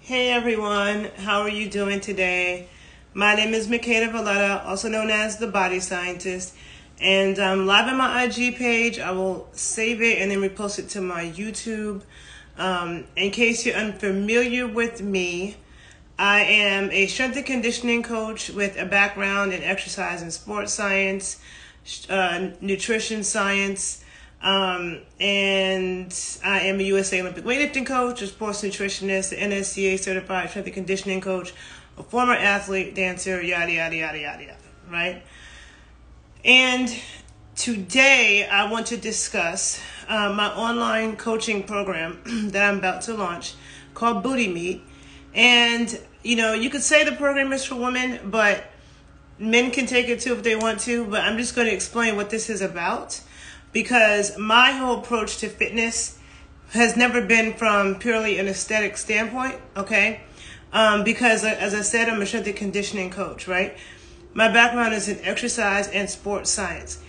Hey everyone, how are you doing today? My name is Makeda Valletta, also known as the Body Scientist, and I'm live on my IG page. I will save it and then repost it to my YouTube. In case you're unfamiliar with me, I am a strength and conditioning coach with a background in exercise and sports science, nutrition science, and I am a USA Olympic weightlifting coach, a sports nutritionist, an NSCA certified strength and conditioning coach, a former athlete, dancer, yada, yada, yada, yada, yada, right? And today I want to discuss my online coaching program that I'm about to launch called BOOTIE. And, you could say the program is for women, but men can take it too if they want to, but I'm just going to explain what this is about. Because my whole approach to fitness has never been from purely an aesthetic standpoint, okay? Because, as I said, I'm a strength and conditioning coach, right? My background is in exercise and sports science.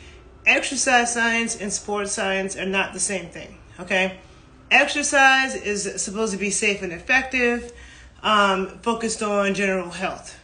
Exercise science and sports science are not the same thing, okay? Exercise is supposed to be safe and effective, focused on general health.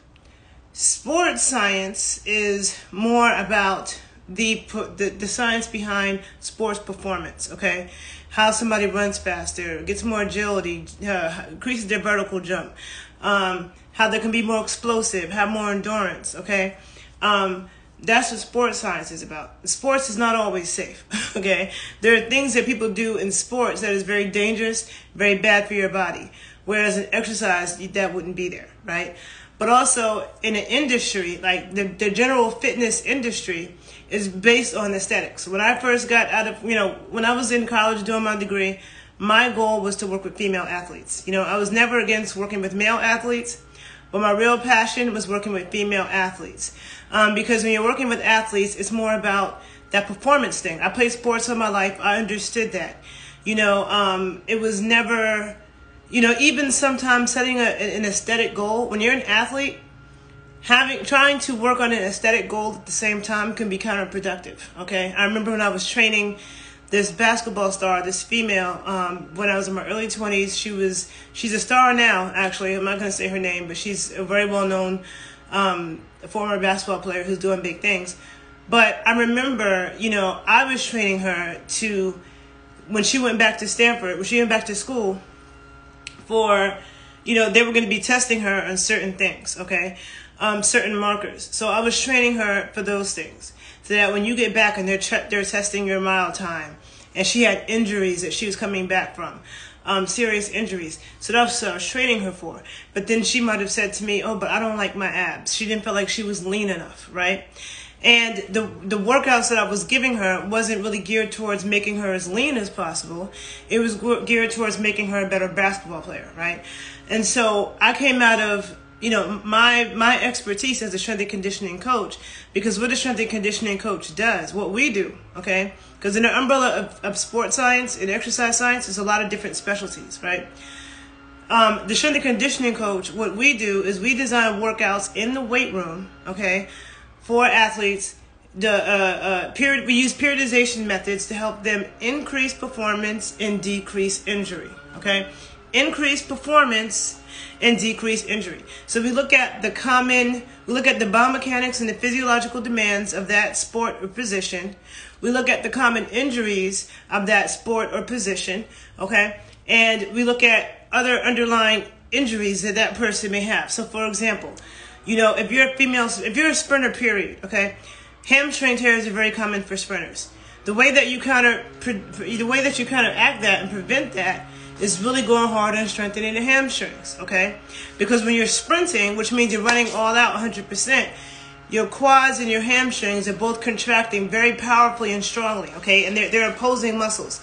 Sports science is more about the science behind sports performance, okay? How somebody runs faster, gets more agility, increases their vertical jump, how they can be more explosive, have more endurance, okay? That's what sports science is about. Sports is not always safe, okay? There are things that people do in sports that is very dangerous, very bad for your body, whereas in exercise, that wouldn't be there, right? But also in an industry, like the general fitness industry, is based on aesthetics. When I first got out of, when I was in college doing my degree, my goal was to work with female athletes. I was never against working with male athletes, but my real passion was working with female athletes. Because when you're working with athletes, it's more about that performance thing. I played sports all my life. I understood that. It was never, even sometimes setting an aesthetic goal. When you're an athlete, trying to work on an aesthetic goal at the same time can be counterproductive, okay? I remember when I was training this basketball star, this female, when I was in my early 20s. She's a star now, actually. I'm not going to say her name, but she's a very well-known former basketball player who's doing big things. But I remember, I was training her when she went back to Stanford, when she went back to school for, they were going to be testing her on certain things, okay? Certain markers. So I was training her for those things, so that when you get back and they're testing your mile time, and she had injuries that she was coming back from, serious injuries. So that's what I was training her for. But then she might have said to me, "Oh, but I don't like my abs." She didn't feel like she was lean enough, right? And the workouts that I was giving her wasn't really geared towards making her as lean as possible. It was geared towards making her a better basketball player, right? And so I came out of my expertise as a strength and conditioning coach, because what a strength and conditioning coach does, what we do, okay? Because in the umbrella of sports science and exercise science, there's a lot of different specialties, right? The strength and conditioning coach, what we do is we design workouts in the weight room, okay, for athletes. We use periodization methods to help them increase performance and decrease injury, okay? Increase performance and decrease injury. So we look at the biomechanics and the physiological demands of that sport or position. We look at the common injuries of that sport or position, okay? And we look at other underlying injuries that that person may have. So for example, if you're a sprinter, period, okay? Hamstring tears are very common for sprinters. The way that you counteract that and prevent that is really going hard on strengthening the hamstrings, okay? Because when you're sprinting, which means you're running all out 100%, your quads and your hamstrings are both contracting very powerfully and strongly, okay? And they're opposing muscles.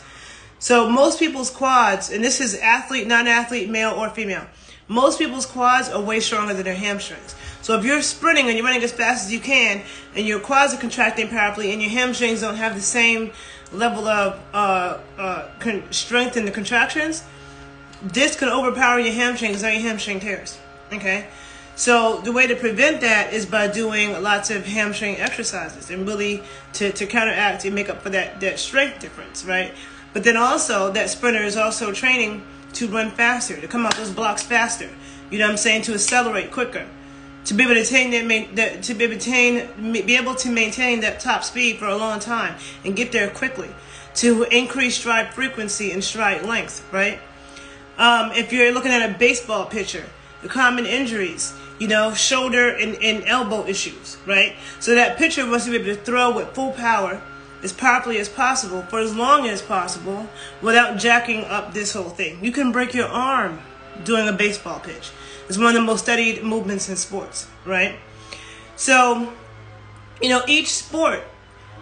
So most people's quads, and this is athlete, non-athlete, male or female, most people's quads are way stronger than their hamstrings. So if you're sprinting and you're running as fast as you can, and your quads are contracting powerfully, and your hamstrings don't have the same level of strength in the contractions, this could overpower your hamstrings or your hamstring tears, okay? So the way to prevent that is by doing lots of hamstring exercises and really to counteract and make up for that strength difference, right? But then also that sprinter is also training to run faster, to come out those blocks faster. You know what I'm saying? To accelerate quicker, to be able to be able to maintain that top speed for a long time and get there quickly, to increase stride frequency and stride length, right? If you're looking at a baseball pitcher, the common injuries, you know, shoulder and elbow issues, right? So that pitcher wants to be able to throw with full power, as powerfully as possible, for as long as possible, without jacking up this whole thing. You can break your arm doing a baseball pitch. It's one of the most studied movements in sports, right? So, you know, each sport,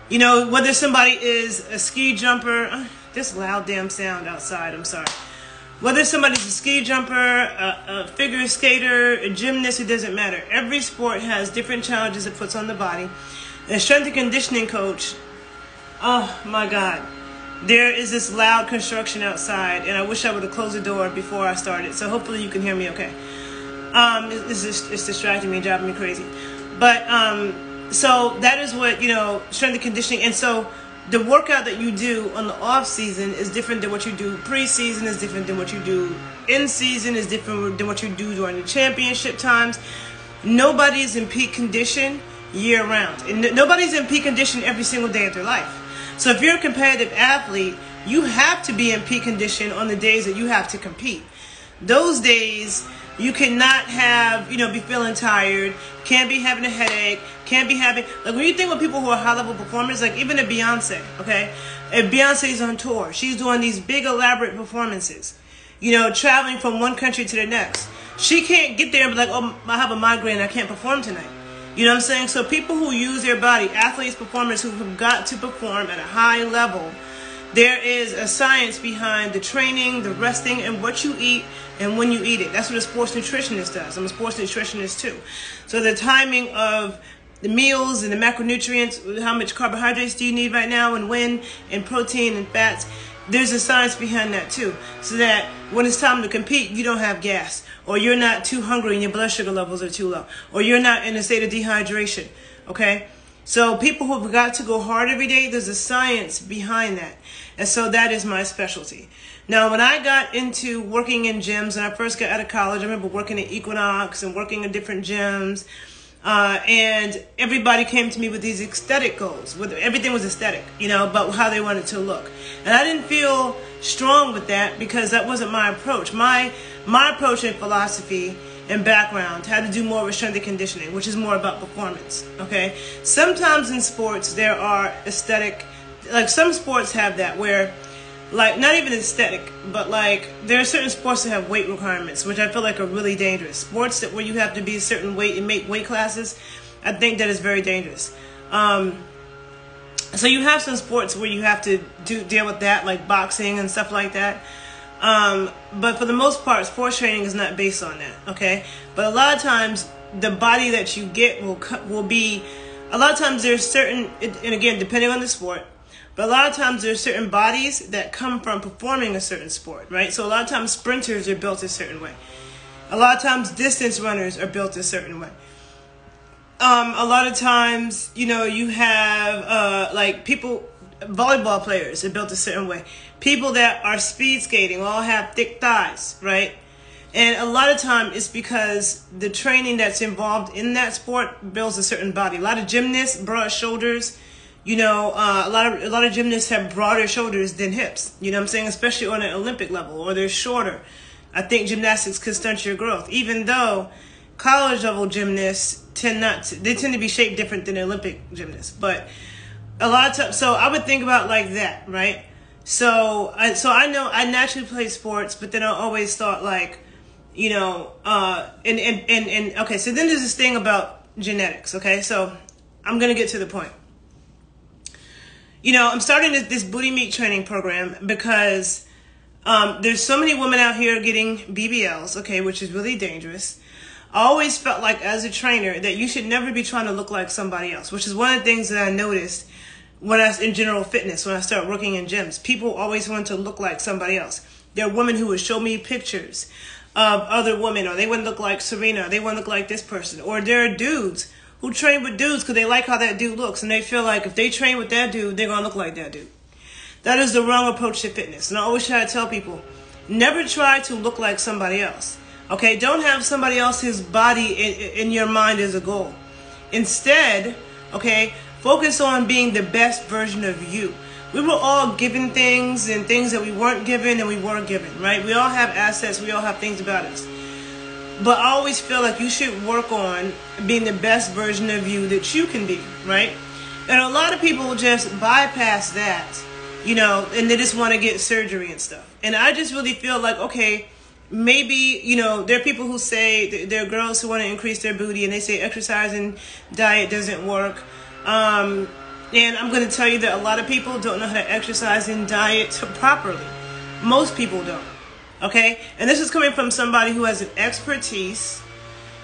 you know, whether somebody is a ski jumper, this loud damn sound outside, I'm sorry. Whether somebody's a ski jumper, a figure skater, a gymnast, it doesn't matter. Every sport has different challenges it puts on the body. And a strength and conditioning coach, oh my God, there is this loud construction outside, and I wish I would have closed the door before I started. So hopefully you can hear me okay. It's distracting me, driving me crazy. But so that is what, you know, strength and conditioning. And so the workout that you do on the off season is different than what you do pre-season, is different than what you do in season, is different than what you do during the championship times. Nobody's in peak condition year round, and nobody's in peak condition every single day of their life. So if you're a competitive athlete, you have to be in peak condition on the days that you have to compete. Those days, you cannot have, you know, be feeling tired, can't be having a headache, can't be having, like when you think of people who are high-level performers, like even a Beyonce, okay? If Beyonce's on tour, she's doing these big elaborate performances, you know, traveling from one country to the next. She can't get there and be like, oh, I have a migraine, I can't perform tonight. You know what I'm saying? So people who use their body, athletes, performers who have got to perform at a high level, there is a science behind the training, the resting, and what you eat and when you eat it. That's what a sports nutritionist does. I'm a sports nutritionist too. So the timing of the meals and the macronutrients, how much carbohydrates do you need right now and when, and protein and fats, there's a science behind that too. So that when it's time to compete, you don't have gas, or you're not too hungry and your blood sugar levels are too low, or you're not in a state of dehydration, okay? So people who have got to go hard every day, there's a science behind that. And so that is my specialty. Now, when I got into working in gyms, and I first got out of college, I remember working at Equinox and working in different gyms, and everybody came to me with these aesthetic goals. Everything was aesthetic, you know, about how they wanted to look. And I didn't feel strong with that because that wasn't my approach. My approach and philosophy and background had to do more with strength and conditioning, which is more about performance, okay? Sometimes in sports there are aesthetic, like some sports have that where, like, not even aesthetic, but like there are certain sports that have weight requirements, which I feel like are really dangerous. Sports that where you have to be a certain weight and make weight classes, I think that is very dangerous. So you have some sports where you have to deal with that, like boxing and stuff like that. But for the most part, sports training is not based on that, okay? But a lot of times, the body that you get will be, a lot of times there's certain, and again, depending on the sport, but a lot of times there's certain bodies that come from performing a certain sport, right? So a lot of times sprinters are built a certain way. A lot of times distance runners are built a certain way. A lot of times, you know, you have, like people, volleyball players are built a certain way. People that are speed skating all have thick thighs, right? And a lot of time it's because the training that's involved in that sport builds a certain body. A lot of gymnasts, broad shoulders, you know, a lot of gymnasts have broader shoulders than hips, you know what I'm saying? Especially on an Olympic level, or they're shorter. I think gymnastics could stunt your growth, even though college level gymnasts tend to be shaped different than Olympic gymnasts. But a lot of times, so I would think about like that, right? So I know I naturally play sports, but then I always thought like, you know, and okay, so then there's this thing about genetics, okay? So I'm going to get to the point. You know, I'm starting this booty meat training program because there's so many women out here getting BBLs, okay, which is really dangerous. I always felt like as a trainer that you should never be trying to look like somebody else, which is one of the things that I noticed when I was in general fitness, when I started working in gyms. People always want to look like somebody else. There are women who would show me pictures of other women, or they wouldn't look like Serena, or they wouldn't look like this person. Or there are dudes who train with dudes because they like how that dude looks, and they feel like if they train with that dude, they're going to look like that dude. That is the wrong approach to fitness. And I always try to tell people, Never try to look like somebody else. Okay, don't have somebody else's body in your mind as a goal. Instead, okay, focus on being the best version of you. We were all given things and things that we weren't given and we were given, right? We all have assets, we all have things about us. But I always feel like you should work on being the best version of you that you can be, right? And a lot of people just bypass that, you know, and they just want to get surgery and stuff. And I just really feel like, okay, maybe, you know, there are people who say, there are girls who want to increase their booty and they say exercise and diet doesn't work. And I'm going to tell you that a lot of people don't know how to exercise and diet properly. Most people don't. Okay? And this is coming from somebody who has an expertise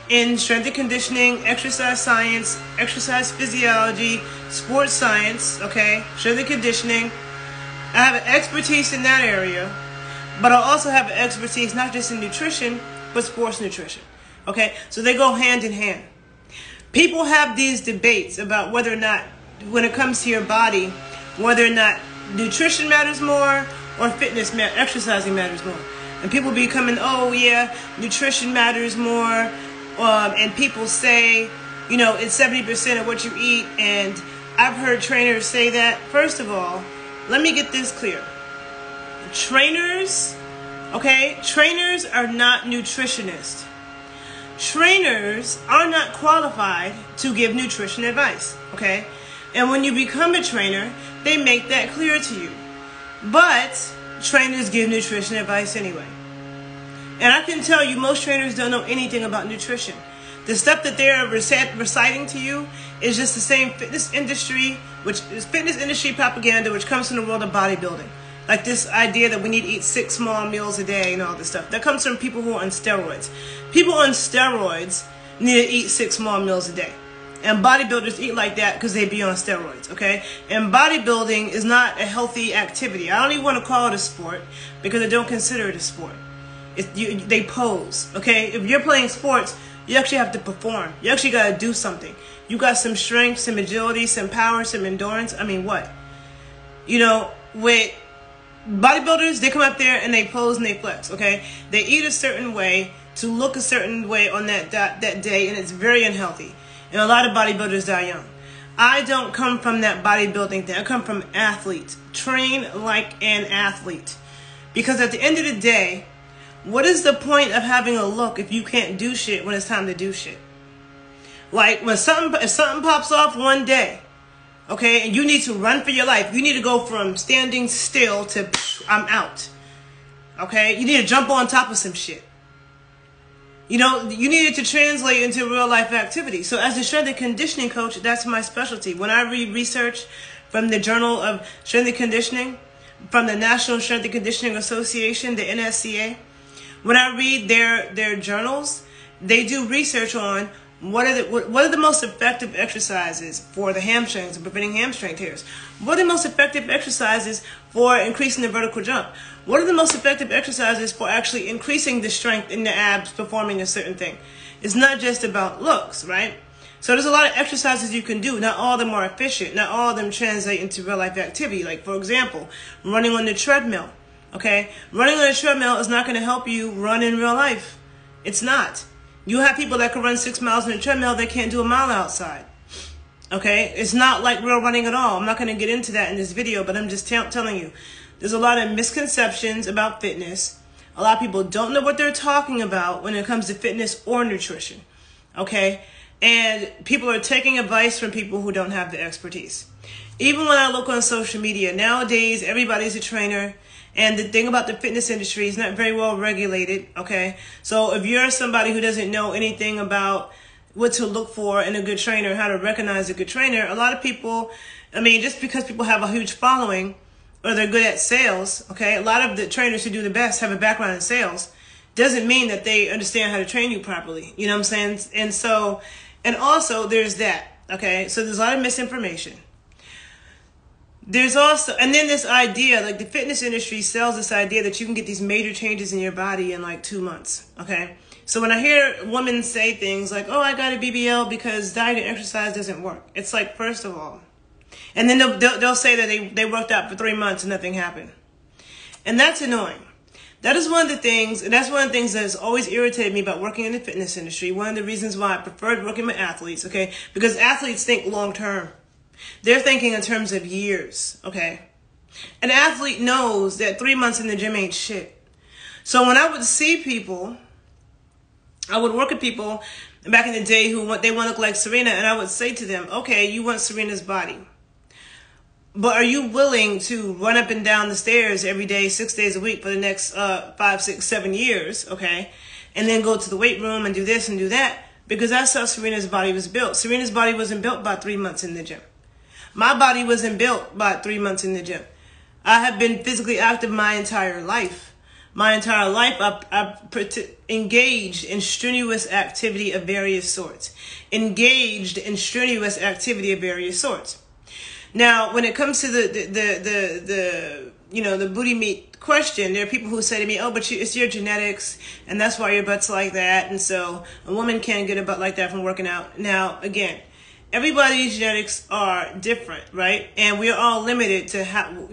in strength and conditioning, exercise science, exercise physiology, sports science, okay? Strength and conditioning. I have an expertise in that area, but I also have an expertise not just in nutrition, but sports nutrition. Okay? So they go hand in hand. People have these debates about whether or not, when it comes to your body, whether or not nutrition matters more or exercising matters more. And people be coming, oh yeah, nutrition matters more. And people say, you know, it's 70% of what you eat. And I've heard trainers say that. First of all, let me get this clear. Trainers, okay, trainers are not nutritionists. Trainers are not qualified to give nutrition advice, okay? And when you become a trainer, they make that clear to you. But trainers give nutrition advice anyway. And I can tell you, most trainers don't know anything about nutrition. The stuff that they're reciting to you is just the same fitness industry, which is fitness industry propaganda, which comes from the world of bodybuilding. Like this idea that we need to eat 6 small meals a day and all this stuff. That comes from people who are on steroids. People on steroids need to eat 6 small meals a day. And bodybuilders eat like that because they be on steroids, okay? And bodybuilding is not a healthy activity. I don't even want to call it a sport because I don't consider it a sport. They pose, okay? If you're playing sports, you actually have to perform. You actually got to do something. You got some strength, some agility, some power, some endurance. I mean, what? You know, with bodybuilders, they come up there and they pose and they flex, okay? They eat a certain way to look a certain way on that day, and it's very unhealthy. And a lot of bodybuilders die young. I don't come from that bodybuilding thing. I come from athletes. Train like an athlete. Because at the end of the day, what is the point of having a look if you can't do shit when it's time to do shit? Like if something pops off one day, okay, and you need to run for your life, you need to go from standing still to I'm out. Okay? You need to jump on top of some shit. You know, you need it to translate into real life activity. So as a strength and conditioning coach, that's my specialty. When I read research from the Journal of Strength and Conditioning, from the National Strength and Conditioning Association, the NSCA, when I read their journals, they do research on what are the most effective exercises for the hamstrings and preventing hamstring tears? What are the most effective exercises for increasing the vertical jump? What are the most effective exercises for actually increasing the strength in the abs performing a certain thing? It's not just about looks, right? So there's a lot of exercises you can do. Not all of them are efficient. Not all of them translate into real life activity. Like, for example, running on the treadmill. Okay? Running on a treadmill is not going to help you run in real life. It's not. You have people that can run 6 miles on a treadmill, they can't do a mile outside. Okay? It's not like real running at all. I'm not going to get into that in this video, but I'm just telling you. There's a lot of misconceptions about fitness. A lot of people don't know what they're talking about when it comes to fitness or nutrition. Okay? And people are taking advice from people who don't have the expertise. Even when I look on social media, nowadays everybody's a trainer. And the thing about the fitness industry is not very well regulated, okay? So if you're somebody who doesn't know anything about what to look for in a good trainer, how to recognize a good trainer, a lot of people, I mean, just because people have a huge following or they're good at sales, okay? A lot of the trainers who do the best have a background in sales. Doesn't mean that they understand how to train you properly. You know what I'm saying? And also there's that, okay? So there's a lot of misinformation. There's also, and then this idea, like the fitness industry sells this idea that you can get these major changes in your body in like 2 months, okay? So when I hear women say things like, oh, I got a BBL because diet and exercise doesn't work. It's like, first of all, and then they'll say that they worked out for 3 months and nothing happened. And that's annoying. That is one of the things, and that's one of the things that has always irritated me about working in the fitness industry. One of the reasons why I preferred working with athletes, okay? Because athletes think long term. They're thinking in terms of years, okay? An athlete knows that 3 months in the gym ain't shit. So when I would see people, I would work with people back in the day who they want to look like Serena, and I would say to them, okay, you want Serena's body, but are you willing to run up and down the stairs every day, 6 days a week for the next 5, 6, 7 years, okay? And then go to the weight room and do this and do that? Because that's how Serena's body was built. Serena's body wasn't built by 3 months in the gym. My body wasn't built by 3 months in the gym. I have been physically active my entire life. My entire life, I've engaged in strenuous activity of various sorts. Engaged in strenuous activity of various sorts. Now, when it comes to the booty meat question, there are people who say to me, oh, but it's your genetics, and that's why your butt's like that, and so a woman can't get a butt like that from working out. Now, again, everybody's genetics are different, right? And we're all limited to how,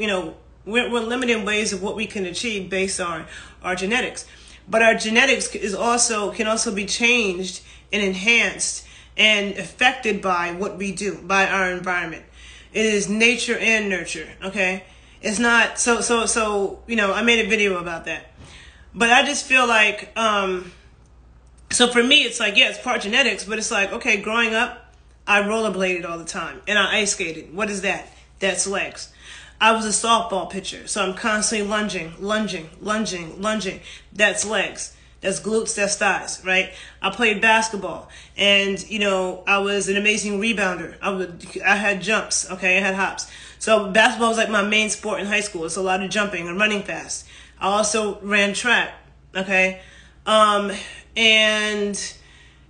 we're limited in ways of what we can achieve based on our genetics. But our genetics can also be changed and enhanced and affected by what we do, by our environment. It is nature and nurture, okay? It's not, so, I made a video about that. But I just feel like, so for me, it's like, yeah, it's part genetics, but it's like, okay, growing up, I rollerbladed all the time, and I ice skated. What is that? That's legs. I was a softball pitcher, so I'm constantly lunging. That's legs. That's glutes, that's thighs, right? I played basketball, and, I was an amazing rebounder. I had jumps, okay? I had hops. So basketball was like my main sport in high school. It's a lot of jumping and running fast. I also ran track, okay? And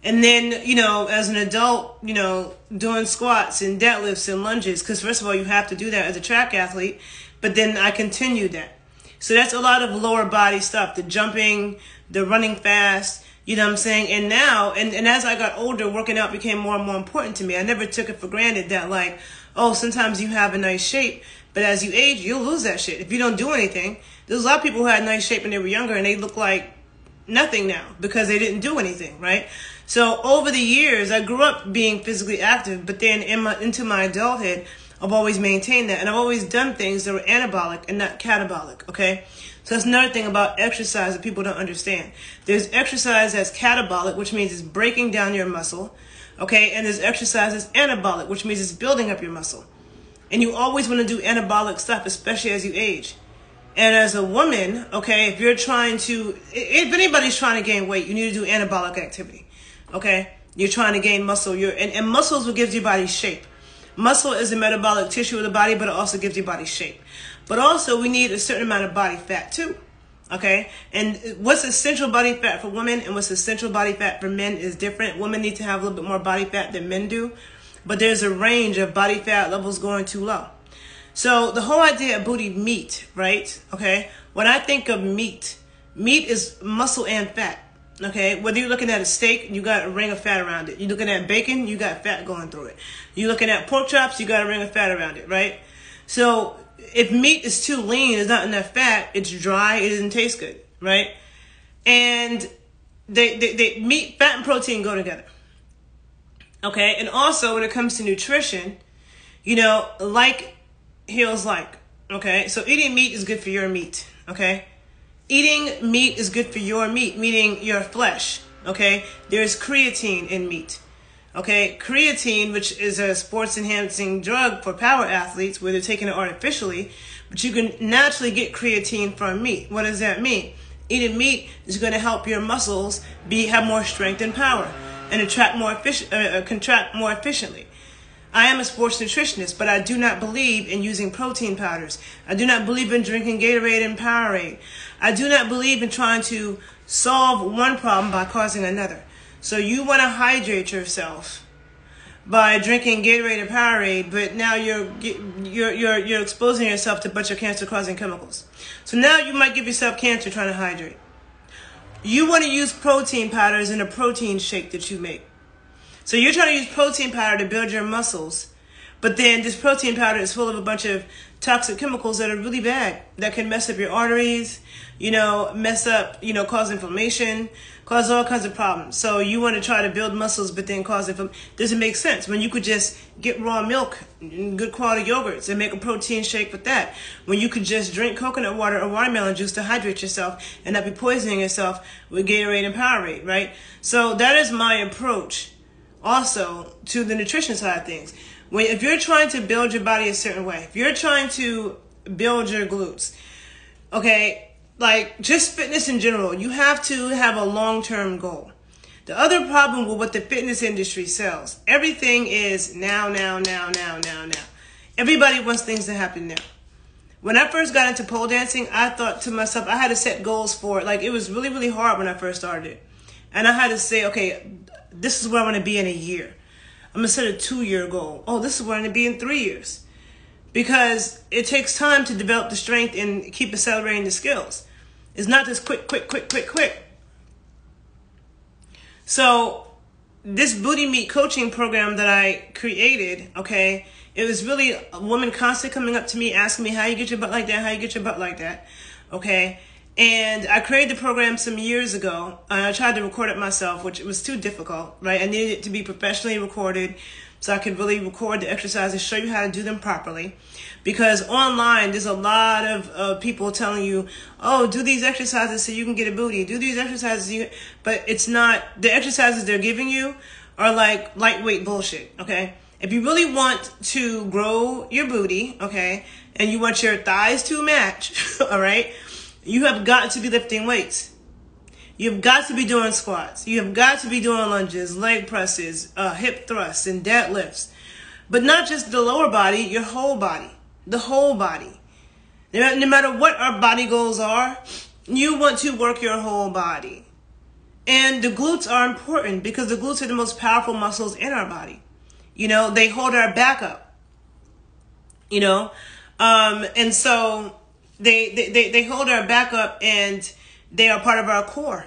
then, as an adult, doing squats and deadlifts and lunges, because first of all, you have to do that as a track athlete, but then I continued that. So that's a lot of lower body stuff, the jumping, the running fast, you know what I'm saying? And now, and as I got older, working out became more and more important to me. I never took it for granted that, like, oh, sometimes you have a nice shape, but as you age, you'll lose that shit if you don't do anything. There's a lot of people who had nice shape when they were younger, and they look like nothing now because they didn't do anything, right? So over the years, I grew up being physically active, but then into my adulthood, I've always maintained that, and I've always done things that were anabolic and not catabolic, okay? So that's another thing about exercise that people don't understand. There's exercise that's catabolic, which means it's breaking down your muscle, okay? And there's exercise that's anabolic, which means it's building up your muscle. And you always want to do anabolic stuff, especially as you age. And as a woman, okay, if anybody's trying to gain weight, you need to do anabolic activity, okay? You're trying to gain muscle, and muscle is what gives your body shape. Muscle is a metabolic tissue of the body, but it also gives your body shape. But also, we need a certain amount of body fat too, okay? And what's essential body fat for women and what's essential body fat for men is different. Women need to have a little bit more body fat than men do, but there's a range of body fat levels going too low. So the whole idea of booty meat, right? Okay, when I think of meat is muscle and fat. Okay, whether you're looking at a steak, you got a ring of fat around it. You're looking at bacon, you got fat going through it. You're looking at pork chops, you got a ring of fat around it, right? So if meat is too lean, there's not enough fat, it's dry, it doesn't taste good, right? And meat, fat, and protein go together. Okay, and also when it comes to nutrition, like heals like. Okay, so eating meat is good for your meat. Okay. Eating meat is good for your meat, meaning your flesh, okay? There's creatine in meat, okay? Creatine, which is a sports-enhancing drug for power athletes where they're taking it artificially, but you can naturally get creatine from meat. What does that mean? Eating meat is going to help your muscles have more strength and power and contract more efficiently. I am a sports nutritionist, but I do not believe in using protein powders. I do not believe in drinking Gatorade and Powerade. I do not believe in trying to solve one problem by causing another. So you want to hydrate yourself by drinking Gatorade and Powerade, but now you're exposing yourself to a bunch of cancer-causing chemicals. So now you might give yourself cancer trying to hydrate. You want to use protein powders in a protein shake that you make. So you're trying to use protein powder to build your muscles, but then this protein powder is full of a bunch of toxic chemicals that are really bad, that can mess up your arteries, mess up, cause inflammation, cause all kinds of problems. So you want to try to build muscles, but then cause inflammation. Doesn't make sense when you could just get raw milk and good quality yogurts and make a protein shake with that. When you could just drink coconut water or watermelon juice to hydrate yourself and not be poisoning yourself with Gatorade and Powerade, right? So that is my approach also to the nutrition side of things. If you're trying to build your body a certain way, if you're trying to build your glutes, okay, like just fitness in general, you have to have a long-term goal. The other problem with what the fitness industry sells, everything is now. Everybody wants things to happen now. When I first got into pole dancing, I thought to myself, I had to set goals for it. Like, it was really, really hard when I first started it. And I had to say, okay, this is where I want to be in a year. I'm going to set a 2-year goal. Oh, this is where I'm going to be in 3 years. Because it takes time to develop the strength and keep accelerating the skills. It's not just quick. So this booty meat coaching program that I created, okay, it was really a woman constantly coming up to me asking me, how you get your butt like that? How you get your butt like that? Okay. And I created the program some years ago. I tried to record it myself, which was too difficult, right? I needed it to be professionally recorded so I could really record the exercises, show you how to do them properly. Because online, there's a lot of people telling you, oh, do these exercises so you can get a booty. Do these exercises, but it's not, the exercises they're giving you are like lightweight bullshit, okay? If you really want to grow your booty, okay, and you want your thighs to match, all right, you have got to be lifting weights. You've got to be doing squats. You have got to be doing lunges, leg presses, hip thrusts, and deadlifts. But not just the lower body, your whole body. The whole body. No matter what our body goals are, you want to work your whole body. And the glutes are important because the glutes are the most powerful muscles in our body. They hold our back up. And so they hold our back up, and they are part of our core.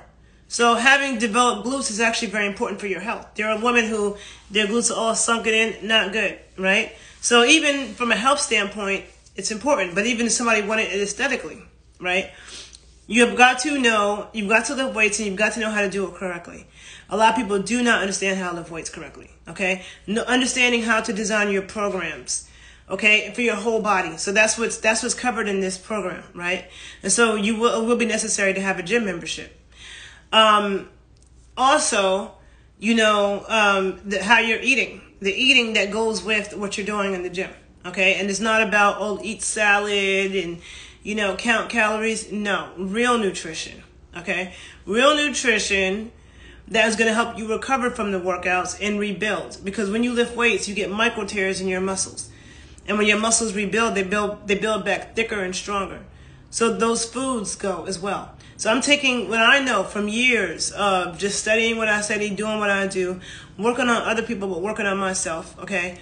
So having developed glutes is actually very important for your health. There are women who their glutes are all sunken in, not good, right? So even from a health standpoint, it's important. But even if somebody wanted it aesthetically, right? You have got to know, you've got to lift weights, and you've got to know how to do it correctly. A lot of people do not understand how to lift weights correctly, okay? No, understanding how to design your programs, okay, for your whole body. So that's what's covered in this program, right? And so it will be necessary to have a gym membership. Also, how you're eating, the eating that goes with what you're doing in the gym, okay? And it's not about, oh, eat salad and, count calories. No, real nutrition, okay? Real nutrition that is going to help you recover from the workouts and rebuild. Because when you lift weights, you get micro tears in your muscles. And when your muscles rebuild, they build back thicker and stronger. So those foods go as well. So I'm taking what I know from years of just studying what I study, doing what I do, working on other people, but working on myself, okay?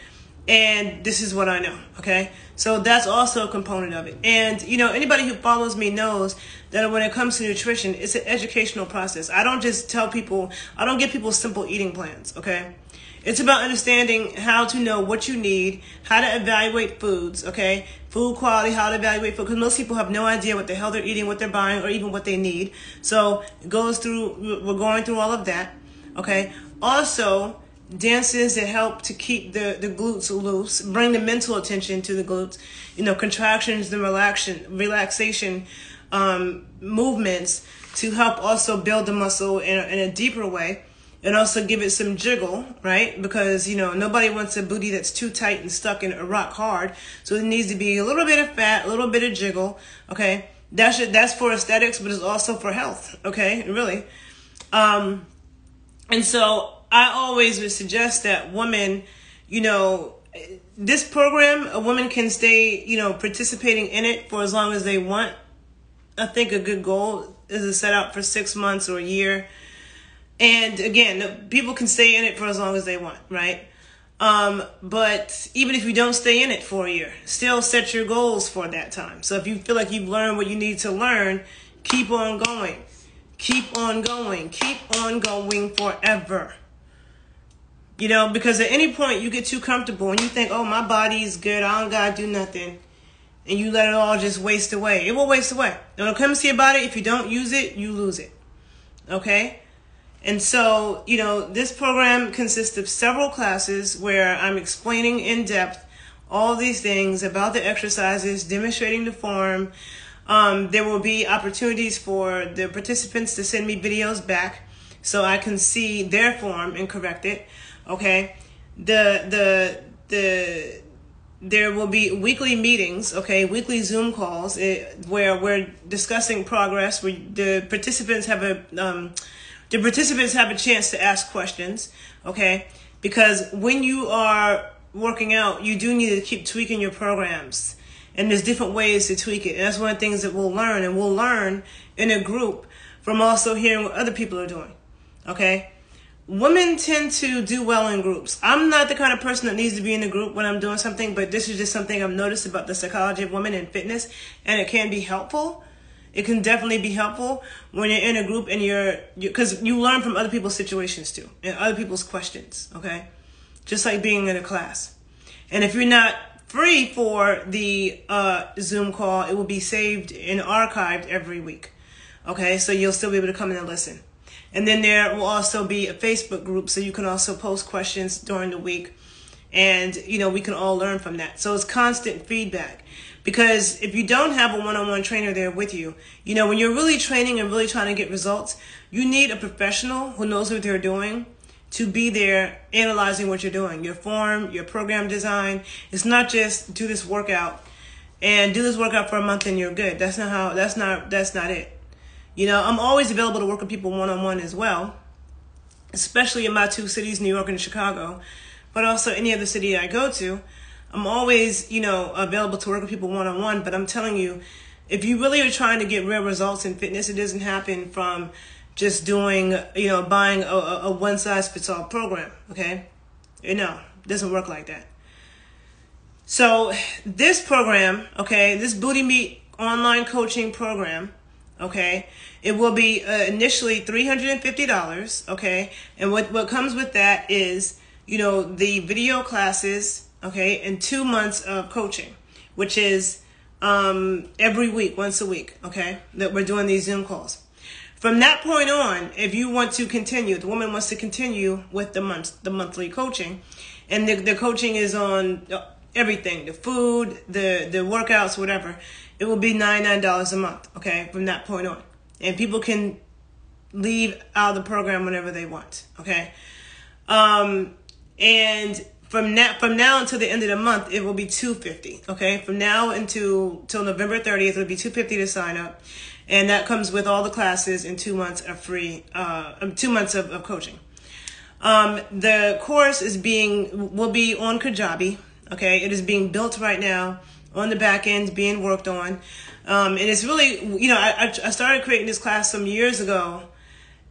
And this is what I know, okay? So that's also a component of it. And, anybody who follows me knows that when it comes to nutrition, it's an educational process. I don't just tell people, I don't give people simple eating plans, okay? It's about understanding how to know what you need, how to evaluate foods, okay? Food quality, how to evaluate food, because most people have no idea what the hell they're eating, what they're buying, or even what they need. So we're going through all of that, okay? Also, dances that help to keep the glutes loose, bring the mental attention to the glutes, contractions and relaxation movements to help also build the muscle in a deeper way. And also give it some jiggle, right? Because, nobody wants a booty that's too tight and stuck and rock hard. So it needs to be a little bit of fat, a little bit of jiggle, okay? That's for aesthetics, but it's also for health, okay? Really. And so I always would suggest that women, this program, a woman can stay, participating in it for as long as they want. I think a good goal is to set out for 6 months or a year. And again, people can stay in it for as long as they want, right? But even if you don't stay in it for a year, still set your goals for that time. So if you feel like you've learned what you need to learn, keep on going. Keep on going. Keep on going forever. Because at any point you get too comfortable and you think, oh, my body's good, I don't gotta do nothing. and you let it all just waste away. It will waste away. When it comes to your body, if you don't use it, you lose it. Okay? And so, you know, this program consists of several classes where I'm explaining in depth all these things about the exercises, demonstrating the form. There will be opportunities for the participants to send me videos back so I can see their form and correct it. Okay? There will be weekly meetings, okay, weekly Zoom calls where we're discussing progress, where the participants have a chance to ask questions, okay? Because when you are working out, you do need to keep tweaking your programs. And there's different ways to tweak it. And that's one of the things that we'll learn. And we'll learn in a group from also hearing what other people are doing, okay? Women tend to do well in groups. I'm not the kind of person that needs to be in a group when I'm doing something, but this is just something I've noticed about the psychology of women and fitness, and it can be helpful. It can definitely be helpful when you're in a group and because you learn from other people's situations too, and other people's questions, okay? Just like being in a class. And if you're not free for the Zoom call, it will be saved and archived every week, okay? So you'll still be able to come in and listen. And then there will also be a Facebook group, so you can also post questions during the week. And, you know, we can all learn from that. So it's constant feedback. Because if you don't have a one-on-one trainer there with you, you know, when you're really training and really trying to get results, you need a professional who knows what they're doing to be there analyzing what you're doing. Your form, your program design. It's not just do this workout and do this workout for a month and you're good. That's not it. You know, I'm always available to work with people one-on-one as well, especially in my two cities, New York and Chicago, but also any other city I go to. I'm always, you know, available to work with people one-on-one, but I'm telling you, if you really are trying to get real results in fitness, it doesn't happen from just doing, you know, buying a one-size-fits-all program, okay? You know, it doesn't work like that. So this program, okay, this Booty Meet online coaching program, okay, it will be initially $350, okay, and what comes with that is, you know, the video classes, okay, and 2 months of coaching, which is every week, once a week, okay, that we're doing these Zoom calls. From that point on, if you want to continue, the woman wants to continue with the monthly coaching, and the coaching is on everything, the food, the workouts, whatever. It will be $99 a month, okay, from that point on. And people can leave out of the program whenever they want, okay? And from now until the end of the month, it will be $250, okay? From now till November 30th, it'll be $250 to sign up. And that comes with all the classes and 2 months of free, 2 months of coaching. The course will be on Kajabi, okay? It is being built right now on the back end, being worked on. And it's really, you know, I started creating this class some years ago,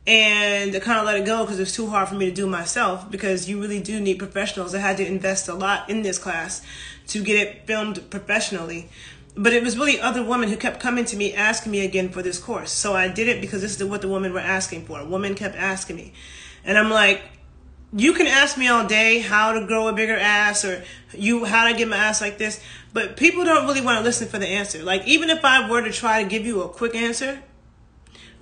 and I kind of let it go because it was too hard for me to do myself, because you really do need professionals. I had to invest a lot in this class to get it filmed professionally. But it was really other women who kept coming to me, asking me again for this course. So I did it because this is what the women were asking for. Women kept asking me. And I'm like, you can ask me all day how to grow a bigger ass, or how to get my ass like this, but people don't really want to listen for the answer. Like, even if I were to try to give you a quick answer,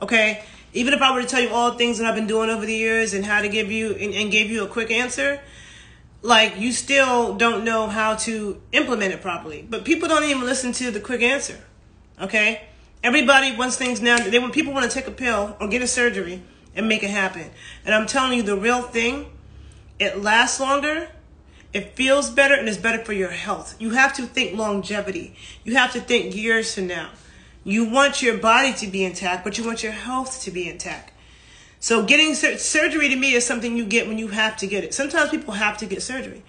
okay, even if I were to tell you all the things that I've been doing over the years and how to give you and gave you a quick answer, like, you still don't know how to implement it properly. But people don't even listen to the quick answer, okay? Everybody wants things now. People want to take a pill or get a surgery and make it happen. And I'm telling you, the real thing, it lasts longer, it feels better, and it's better for your health. You have to think longevity. You have to think years from now. You want your body to be intact, but you want your health to be intact. So getting surgery to me is something you get when you have to get it. Sometimes people have to get surgery.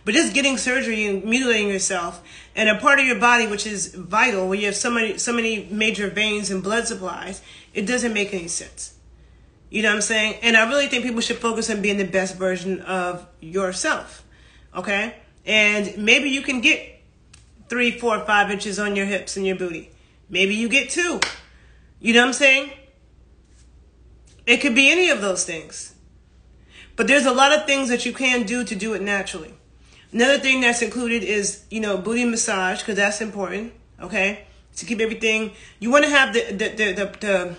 But just getting surgery and mutilating yourself and a part of your body which is vital, where you have so many major veins and blood supplies, it doesn't make any sense. You know what I'm saying? And I really think people should focus on being the best version of yourself. Okay? And maybe you can get 3, 4, 5 inches on your hips and your booty. Maybe you get 2. You know what I'm saying? It could be any of those things. But there's a lot of things that you can do to do it naturally. Another thing that's included is, you know, booty massage, because that's important. okay? To keep everything, you want to have the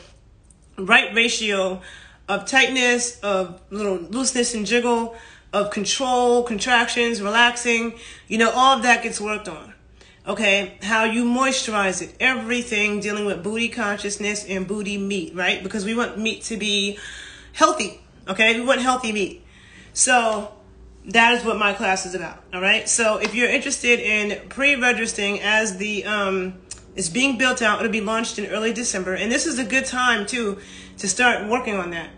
right ratio of tightness, of little looseness and jiggle, of control, contractions, relaxing. You know, all of that gets worked on. Okay, how you moisturize it, everything dealing with booty consciousness and booty meat, right? Because we want meat to be healthy, okay? We want healthy meat. So that is what my class is about, all right? So if you're interested in pre-registering, as the it's being built out, it'll be launched in early December, and this is a good time too to start working on that,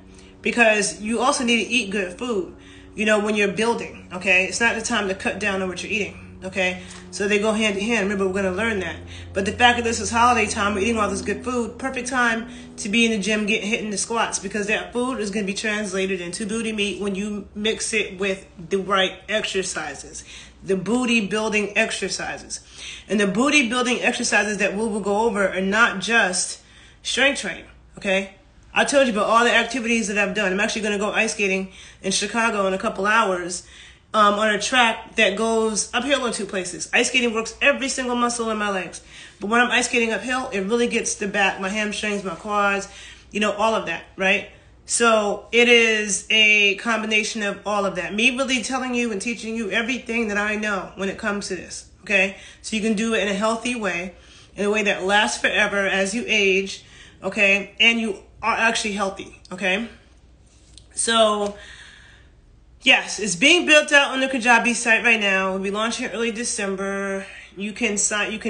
because you also need to eat good food, you know, when you're building, okay? It's not the time to cut down on what you're eating. Okay, so they go hand in hand. Remember, we're going to learn that. But the fact that this is holiday time, we're eating all this good food, perfect time to be in the gym hitting the squats, because that food is going to be translated into booty meat when you mix it with the right exercises, the booty building exercises. And the booty building exercises that we will go over are not just strength training, okay? I told you about all the activities that I've done. I'm actually going to go ice skating in Chicago in a couple hours. On a track that goes uphill in 2 places. Ice skating works every single muscle in my legs. But when I'm ice skating uphill, it really gets the back, my hamstrings, my quads, you know, all of that, right? So it is a combination of all of that. Me really telling you and teaching you everything that I know when it comes to this, okay? So you can do it in a healthy way, in a way that lasts forever as you age, okay? And you are actually healthy, okay? So yes, it's being built out on the Kajabi site right now. We'll be launching early December. You can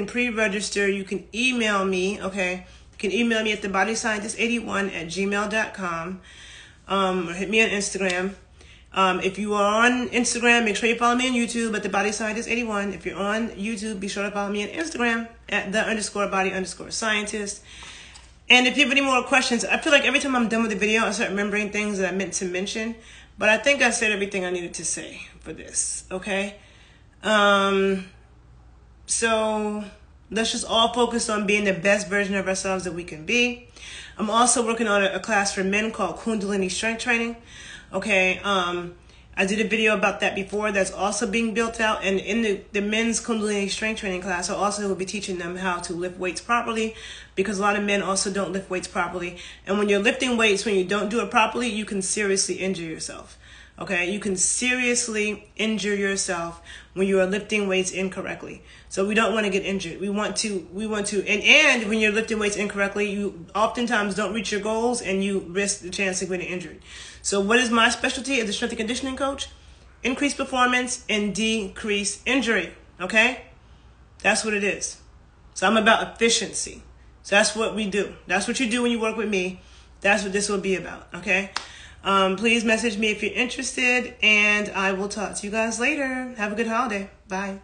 pre-register. You can email me, okay? You can email me at thebodyscientist81@gmail.com, or hit me on Instagram. If you are on Instagram, make sure you follow me on YouTube at thebodyscientist81. If you're on YouTube, be sure to follow me on Instagram at _body_scientist. And if you have any more questions, I feel like every time I'm done with the video, I start remembering things that I meant to mention. But I think I said everything I needed to say for this, okay? So let's just all focus on being the best version of ourselves that we can be. I'm also working on a class for men called Kundalini Strength Training, okay? I did a video about that before. That's also being built out. And in the men's Kundalini Strength Training class, I also will be teaching them how to lift weights properly, because a lot of men also don't lift weights properly. And when you're lifting weights, when you don't do it properly, you can seriously injure yourself. Okay, you can seriously injure yourself when you are lifting weights incorrectly. So we don't want to get injured. We want to, and when you're lifting weights incorrectly, you oftentimes don't reach your goals and you risk the chance of getting injured. So what is my specialty as a strength and conditioning coach? Increase performance and decrease injury, okay? That's what it is. So I'm about efficiency. So that's what we do. That's what you do when you work with me. That's what this will be about, okay? Please message me if you're interested, and I will talk to you guys later. Have a good holiday. Bye.